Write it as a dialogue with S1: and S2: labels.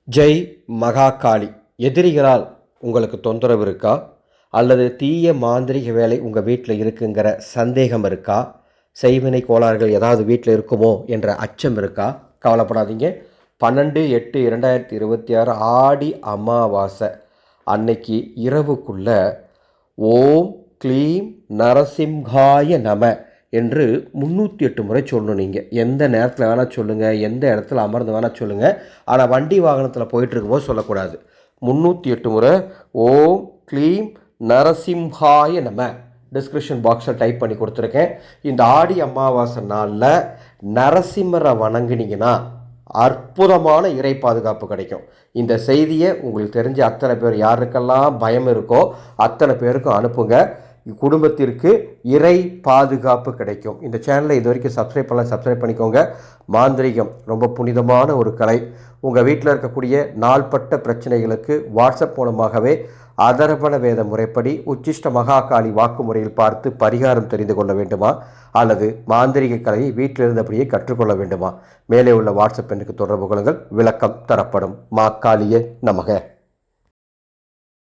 S1: ஜெய் மகாகாளி. எதிரிகளால் உங்களுக்கு தொந்தரவு இருக்கா? அல்லது தீய மாந்திரிக வேலை உங்கள் வீட்டில் இருக்குங்கிற சந்தேகம் இருக்கா? செய்வினை கோளாறுகள் ஏதாவது வீட்டில் இருக்குமோ என்ற அச்சம் இருக்கா? கவலைப்படாதீங்க. 12/8/2026 ஆடி அமாவாசை அன்னைக்கு இரவுக்குள்ள ஓம் க்ளீம் நரசிம்ஹாய நம என்று 308 முறை சொல்லணும். நீங்கள் எந்த நேரத்தில் வேணால் சொல்லுங்கள், எந்த இடத்துல அமர்ந்து வேணால் சொல்லுங்கள். ஆனால் வண்டி வாகனத்தில் போயிட்டுருக்கும்போது சொல்லக்கூடாது. 308 முறை ஓம் க்ளீம் நரசிம்ஹாய நம டிஸ்கிரிப்ஷன் பாக்ஸில் டைப் பண்ணி கொடுத்துருக்கேன். இந்த ஆடி அமாவாசை நாளில் நரசிம்மரை வணங்கினீங்கன்னா அற்புதமான இறை பாதுகாப்பு கிடைக்கும். இந்த செய்தியை உங்களுக்கு தெரிஞ்ச அத்தனை பேர் யாருக்கெல்லாம் பயம் இருக்கோ அத்தனை பேருக்கும் அனுப்புங்க. குடும்பத்திற்கு இறை பாதுகாப்பு கிடைக்கும். இந்த சேனலை இது வரைக்கும் சப்ஸ்கிரைப் பண்ணிக்கோங்க. மாந்திரிகம் ரொம்ப புனிதமான ஒரு கலை. உங்கள் வீட்டில் இருக்கக்கூடிய நாள்பட்ட பிரச்சனைகளுக்கு வாட்ஸ்அப் மூலமாகவே அதர்வண வேத முறைப்படி உச்சிஷ்ட மகாகாளி வாக்கு முறையில் பார்த்து பரிகாரம் தெரிந்து கொள்ள வேண்டுமா, அல்லது மாந்திரிக கலையை வீட்டில் இருந்தபடியே கற்றுக்கொள்ள வேண்டுமா, மேலே உள்ள வாட்ஸ்அப் எண்ணுக்கு தொடர்பு கொள்ளுங்கள். விளக்கம் தரப்படும். மாக்காளியே நமக.